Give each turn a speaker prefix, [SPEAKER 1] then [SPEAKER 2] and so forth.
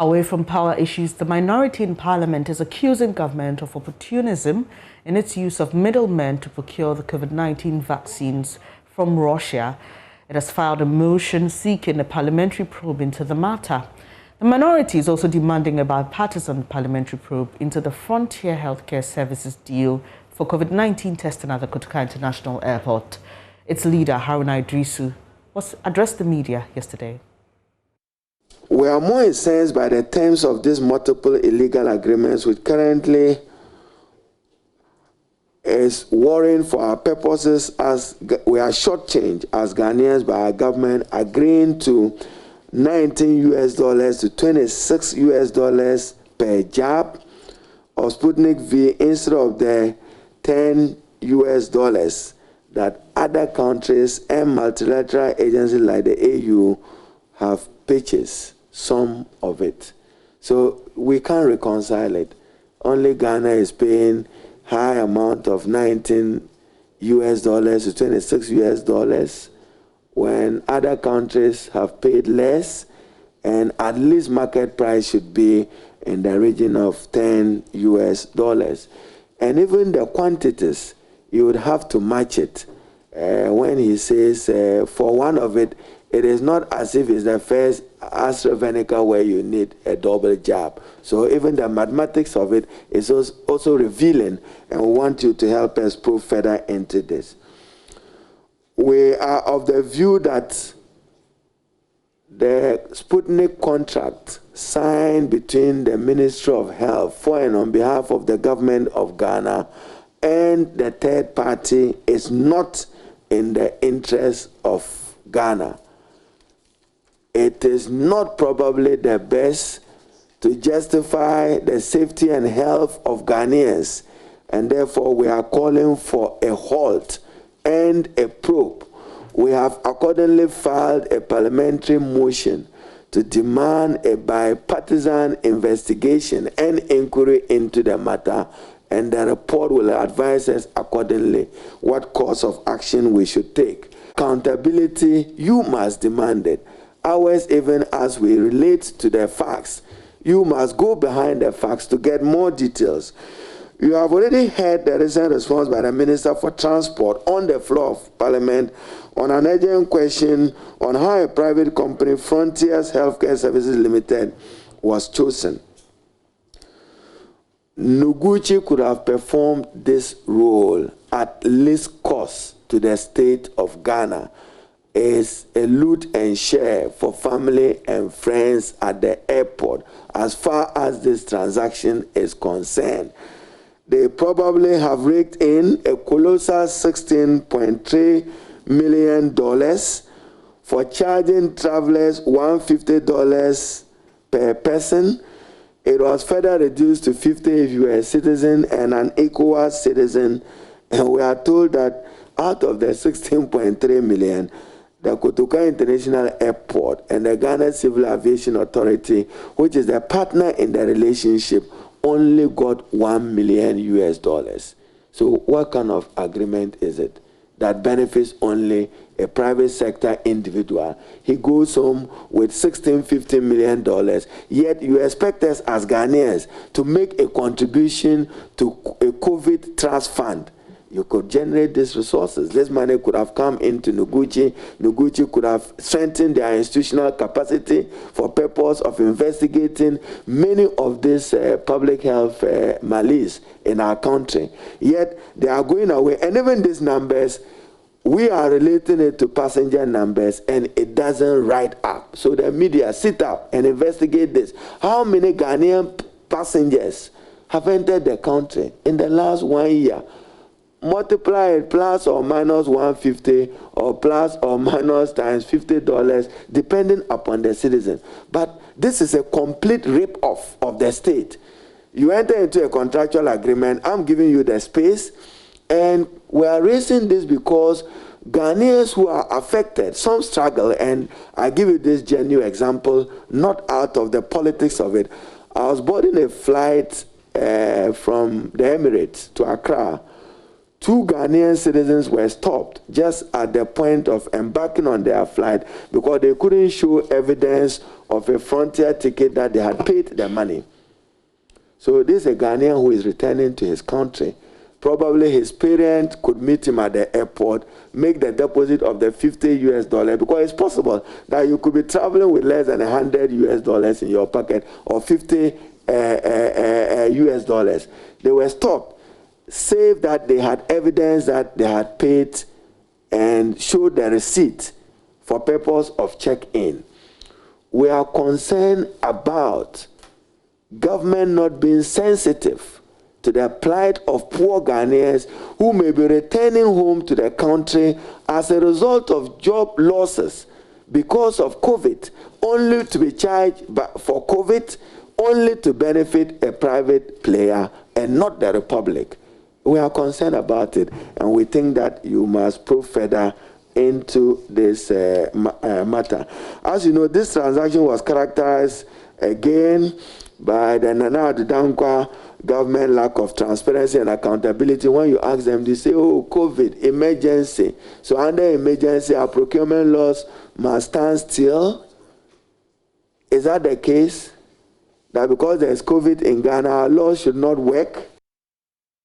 [SPEAKER 1] Away from power issues, the minority in parliament is accusing government of opportunism in its use of middlemen to procure the COVID-19 vaccines from Russia. It has filed a motion seeking a parliamentary probe into the matter. The minority is also demanding a bipartisan parliamentary probe into the Frontier Healthcare Services deal for COVID-19 testing at the Kotoka International Airport. Its leader, Haruna Idrisu, addressed the media yesterday.
[SPEAKER 2] We are more incensed by the terms of these multiple illegal agreements, which currently is worrying for our purposes, as we are shortchanged as Ghanaians by our government agreeing to $19 to $26 per jab of Sputnik V instead of the $10 that other countries and multilateral agencies like the AU have pitches. Some of it. So we can't reconcile it. Only Ghana is paying high amount of $19 to $26 when other countries have paid less, and at least market price should be in the region of $10. And even the quantities, you would have to match it. When he says for one of it, it is not as if it's the first AstraZeneca where you need a double jab. So even the mathematics of it is also revealing, and we want you to help us probe further into this. We are of the view that the Sputnik contract signed between the Ministry of Health for and on behalf of the government of Ghana and the third party is not in the interest of Ghana. It is not probably the best to justify the safety and health of Ghanaians, and therefore we are calling for a halt and a probe. We have accordingly filed a parliamentary motion to demand a bipartisan investigation and inquiry into the matter, and the report will advise us accordingly what course of action we should take. Accountability, you must demand it. Ours, even as we relate to the facts, you must go behind the facts to get more details. You have already heard the recent response by the Minister for Transport on the floor of Parliament on an urgent question on how a private company, Frontier Healthcare Services Limited, was chosen. Noguchi could have performed this role at least cost to the state of Ghana. Is a loot and share for family and friends at the airport as far as this transaction is concerned. They probably have raked in a colossal $16.3 million for charging travelers $150 per person. It was further reduced to 50 if you are a citizen and an ECOWAS citizen, and we are told that out of the 16.3 million, the Kotoka International Airport and the Ghana Civil Aviation Authority, which is the partner in the relationship, only got $1 million. So what kind of agreement is it that benefits only a private sector individual? He goes home with $15 million, yet you expect us as Ghanaians to make a contribution to a COVID trust fund. You could generate these resources. This money could have come into Noguchi. Noguchi could have strengthened their institutional capacity for purpose of investigating many of these public health malice in our country. Yet they are going away. And even these numbers, we are relating it to passenger numbers, and it doesn't write up. So the media sit up and investigate this. How many Ghanaian passengers have entered the country in the last 1 year? Multiply it plus or minus 150 or plus or minus times $50 depending upon the citizen. But this is a complete rip-off of the state. You enter into a contractual agreement, I'm giving you the space, and we are raising this because Ghanaians who are affected, some struggle, and I give you this genuine example, not out of the politics of it. I was boarding a flight from the Emirates to Accra 2 Ghanaian citizens were stopped just at the point of embarking on their flight because they couldn't show evidence of a frontier ticket that they had paid the money. So this is a Ghanaian who is returning to his country. Probably his parents could meet him at the airport, make the deposit of the $50 because it's possible that you could be traveling with less than $100 in your pocket or $50 US. They were stopped, save that they had evidence that they had paid and showed the receipt for purpose of check-in. We are concerned about government not being sensitive to the plight of poor Ghanaians who may be returning home to their country as a result of job losses because of COVID, only to be charged for COVID, only to benefit a private player and not the Republic. We are concerned about it, and we think that you must probe further into this matter. As you know, this transaction was characterized again by the Nana Addo Dankwa government lack of transparency and accountability. When you ask them, they say, oh, COVID, emergency. So under emergency, our procurement laws must stand still. Is that the case? That because there's COVID in Ghana, our laws should not work?